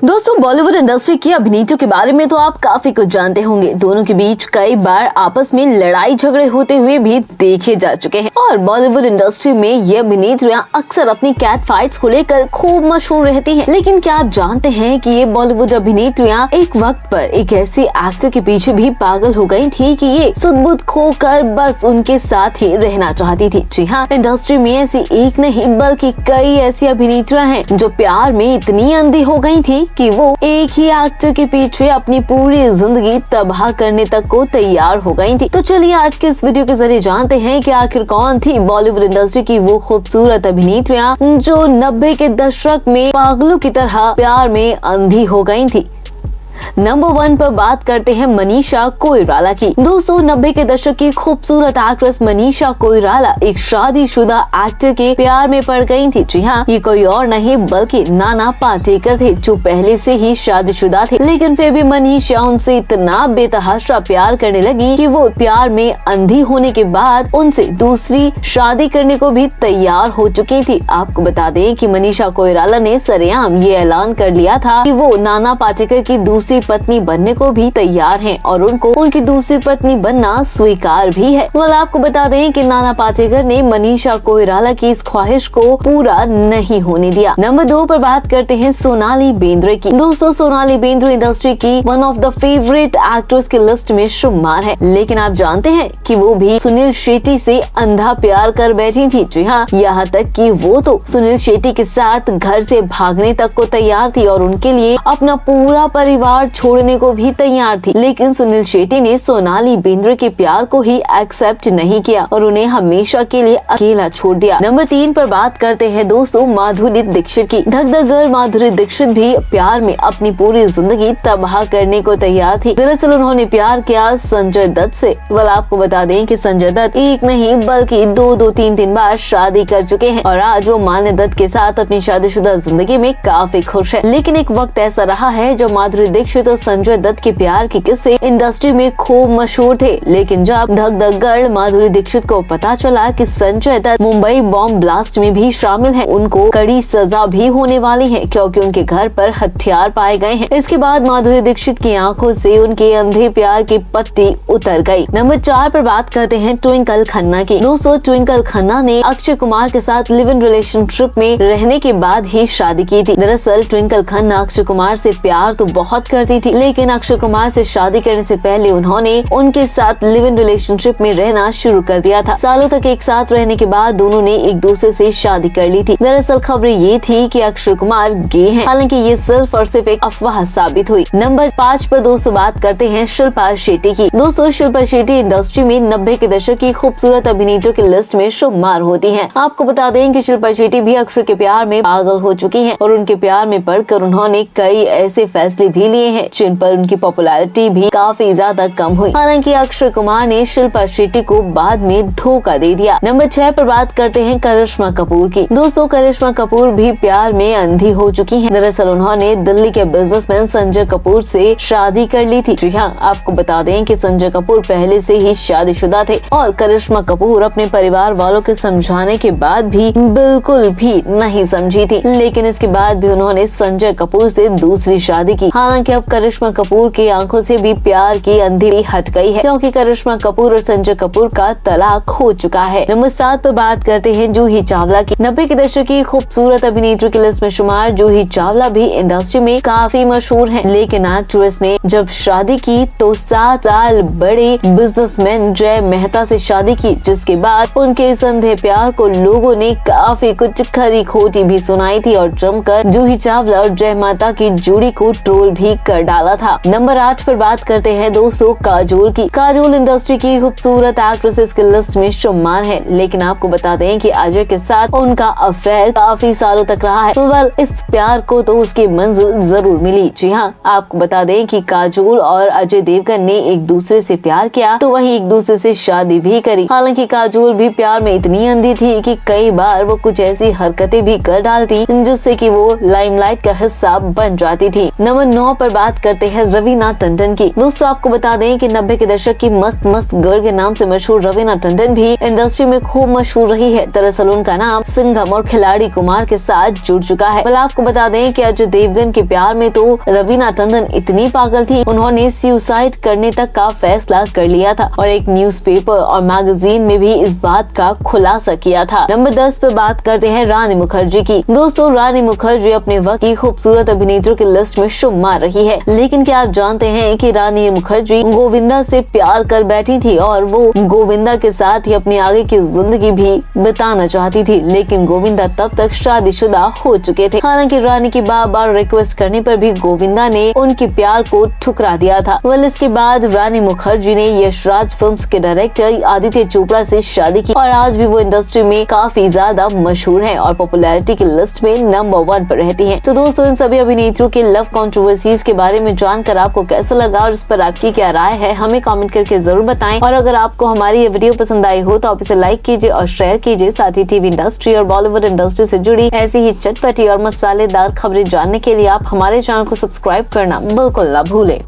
दोस्तों, बॉलीवुड इंडस्ट्री की अभिनेत्रियों के बारे में तो आप काफी कुछ जानते होंगे। दोनों के बीच कई बार आपस में लड़ाई झगड़े होते हुए भी देखे जा चुके हैं और बॉलीवुड इंडस्ट्री में ये अभिनेत्रियां अक्सर अपनी कैट फाइट्स को लेकर खूब मशहूर रहती हैं। लेकिन क्या आप जानते हैं कि ये बॉलीवुड अभिनेत्रियां एक वक्त पर एक ऐसी एक्टर के पीछे भी पागल हो गई थी कि ये सुध-बुध खोकर बस उनके साथ ही रहना चाहती थी। जी हाँ, इंडस्ट्री में ऐसी एक नहीं बल्कि कई ऐसी अभिनेत्रियां हैं जो प्यार में इतनी अंधी हो गई थी कि वो एक ही एक्टर के पीछे अपनी पूरी जिंदगी तबाह करने तक को तैयार हो गई थी। तो चलिए आज के इस वीडियो के जरिए जानते हैं कि आखिर कौन थी बॉलीवुड इंडस्ट्री की वो खूबसूरत अभिनेत्रियां जो 90 के दशक में पागलों की तरह प्यार में अंधी हो गई थी। नंबर 1 पर बात करते हैं मनीषा कोइराला की। दोस्तों, 90 के दशक की खूबसूरत एक्ट्रेस मनीषा कोइराला एक शादीशुदा एक्टर के प्यार में पड़ गई थी। जी हाँ, ये कोई और नहीं बल्कि नाना पाटेकर थे जो पहले से ही शादीशुदा थे। लेकिन फिर भी मनीषा उनसे इतना बेतहाशा प्यार करने लगी कि वो प्यार में अंधी होने के बाद उनसे दूसरी शादी करने को भी तैयार हो चुकी थी। आपको बता दें कि मनीषा कोइराला ने सरेआम ये ऐलान कर लिया था कि वो नाना पाटेकर की दूसरी पत्नी बनने को भी तैयार हैं और उनको उनकी दूसरी पत्नी बनना स्वीकार भी है। आपको बता दें कि नाना पाटेकर ने मनीषा कोइराला की इस ख्वाहिश को पूरा नहीं होने दिया। नंबर 2 पर बात करते हैं सोनाली बेंद्रे की। दोस्तों, सोनाली बेंद्रे इंडस्ट्री की one of the favourite actress की लिस्ट में शुमार है। लेकिन आप जानते हैं कि वो भी सुनील शेट्टी से अंधा प्यार कर बैठी थी। जी हाँ, यहाँ तक कि वो तो सुनील शेट्टी के साथ घर से भागने तक को तैयार थी और उनके लिए अपना पूरा परिवार छोड़ने को भी तैयार थी। लेकिन सुनील शेट्टी ने सोनाली बेंद्रे के प्यार को ही एक्सेप्ट नहीं किया और उन्हें हमेशा के लिए अकेला छोड़ दिया। नंबर 3 पर बात करते हैं दोस्तों माधुरी दीक्षित की। धक धक गर्ल माधुरी दीक्षित भी प्यार में अपनी पूरी जिंदगी तबाह करने को तैयार थी। दरअसल उन्होंने प्यार किया संजय दत्त से। आपको बता दें कि संजय दत्त एक नहीं बल्कि दो 3 बार शादी कर चुके हैं और आज वो मान्य दत्त के साथ अपनी शादीशुदा जिंदगी में काफी खुश है। लेकिन एक वक्त ऐसा रहा है जब माधुरी दीक्षित और संजय दत्त के प्यार के किस्से इंडस्ट्री में खूब मशहूर थे। लेकिन जब धक धक गर्ल माधुरी दीक्षित को पता चला कि संजय दत्त मुंबई बॉम्ब ब्लास्ट में भी शामिल हैं, उनको कड़ी सजा भी होने वाली है क्योंकि उनके घर पर हथियार पाए गए हैं। इसके बाद माधुरी दीक्षित की आंखों से उनके अंधे प्यार की पट्टी उतर गई। नंबर 4 पर बात करते हैं ट्विंकल खन्ना की। दोस्तों, ट्विंकल खन्ना ने अक्षय कुमार के साथ लिव इन रिलेशनशिप में रहने के बाद ही शादी की थी। दरअसल ट्विंकल खन्ना अक्षय कुमार से प्यार तो बहुत करती थी, लेकिन अक्षय कुमार से शादी करने से पहले उन्होंने उनके साथ लिव इन रिलेशनशिप में रहना शुरू कर दिया था। सालों तक एक साथ रहने के बाद दोनों ने एक दूसरे से शादी कर ली थी। दरअसल खबरें ये थी कि अक्षय कुमार गे हैं, हालांकि ये सिर्फ और सिर्फ एक अफवाह साबित हुई। नंबर 5 पर दोस्तों बात करते हैं शिल्पा शेट्टी की। दोस्तों, शिल्पा शेट्टी इंडस्ट्री में 90 के दशक की खूबसूरत अभिनेत्रियों की लिस्ट में शुमार होती है। आपको बता दें कि शिल्पा शेट्टी भी अक्षय के प्यार में पागल हो चुकी है और उनके प्यार में पड़कर उन्होंने कई ऐसे फैसले भी लिए हैं जिन पर उनकी पॉपुलैरिटी भी काफी ज्यादा कम हुई। हालांकि अक्षय कुमार ने शिल्पा शेट्टी को बाद में धोखा दे दिया। नंबर 6 पर बात करते हैं करिश्मा कपूर की। दोस्तों, करिश्मा कपूर भी प्यार में अंधी हो चुकी हैं। दरअसल उन्होंने दिल्ली के बिजनेसमैन संजय कपूर से शादी कर ली थी। जी हाँ, आपको बता दें कि संजय कपूर पहले से ही शादीशुदा थे और करिश्मा कपूर अपने परिवार वालों के समझाने के बाद भी बिल्कुल भी नहीं समझी थी। लेकिन इसके बाद भी उन्होंने संजय कपूर से दूसरी शादी की। हालांकि अब करिश्मा कपूर की आंखों से भी प्यार की अंधेरी हट गई है क्योंकि करिश्मा कपूर और संजय कपूर का तलाक हो चुका है। नंबर 7 पर बात करते हैं जूही चावला की। 90 के दशक की खूबसूरत अभिनेत्री की लिस्ट में शुमार जूही चावला भी इंडस्ट्री में काफी मशहूर हैं। लेकिन एक्ट्रेस ने जब शादी की तो 7 साल बड़े बिजनेसमैन जय मेहता से शादी की, जिसके बाद उनके इस अंधे प्यार को लोगों ने काफी कुछ खरी खोटी भी सुनाई थी और जमकर जूही चावला और जय मेहता की जोड़ी को ट्रोल भी कर डाला था। नंबर 8 पर बात करते हैं दोस्तों काजोल की। काजोल इंडस्ट्री की खूबसूरत एक्ट्रेसेस की लिस्ट में शुमार है। लेकिन आपको बता दें कि अजय के साथ उनका अफेयर काफी सालों तक रहा है। इस प्यार को तो उसकी मंजिल जरूर मिली। जी हाँ, आपको बता दें कि काजोल और अजय देवगन ने एक दूसरे से प्यार किया तो वही एक दूसरे से शादी भी करी। हालांकि काजोल भी प्यार में इतनी अंधी थी कि कई बार वो कुछ ऐसी हरकतें भी कर डालती जिससे कि वो लाइमलाइट का हिस्सा बन जाती थी। नंबर 9 पर पर बात करते हैं रवीना टंडन की। दोस्तों आपको बता दें कि 90 के दशक की मस्त मस्त गर्ल के नाम से मशहूर रवीना टंडन भी इंडस्ट्री में खूब मशहूर रही है। दरअसल उनका नाम सिंघम और खिलाड़ी कुमार के साथ जुड़ चुका है। आपको बता दें कि अजय देवगन के प्यार में तो रवीना टंडन इतनी पागल थी, उन्होंने सुसाइड करने तक का फैसला कर लिया था और एक न्यूज़पेपर और मैगजीन में भी इस बात का खुलासा किया था। नंबर 10 पे बात करते हैं रानी मुखर्जी की। दोस्तों रानी मुखर्जी अपने वक्त की खूबसूरत अभिनेत्रियों की लिस्ट में शुमार मार रही है, लेकिन क्या आप जानते हैं कि रानी मुखर्जी गोविंदा से प्यार कर बैठी थी और वो गोविंदा के साथ ही अपनी आगे की जिंदगी भी बिताना चाहती थी, लेकिन गोविंदा तब तक शादीशुदा हो चुके थे। हालांकि रानी की बार बार रिक्वेस्ट करने पर भी गोविंदा ने उनके प्यार को ठुकरा दिया था। इसके बाद रानी मुखर्जी ने यशराज फिल्म्स के डायरेक्टर आदित्य चोपड़ा से शादी की और आज भी वो इंडस्ट्री में काफी ज्यादा मशहूर है और पॉपुलैरिटी की लिस्ट में नंबर 1 पर रहती है। तो दोस्तों इन सभी अभिनेत्रियों के लव कंट्रोवर्सीज के बारे में जानकर आपको कैसा लगा और इस पर आपकी क्या राय है, हमें कमेंट करके जरूर बताएं। और अगर आपको हमारी ये वीडियो पसंद आई हो तो आप इसे लाइक कीजिए और शेयर कीजिए। साथ ही टीवी इंडस्ट्री और बॉलीवुड इंडस्ट्री से जुड़ी ऐसी ही चटपटी और मसालेदार खबरें जानने के लिए आप हमारे चैनल को सब्सक्राइब करना बिल्कुल ना भूलें।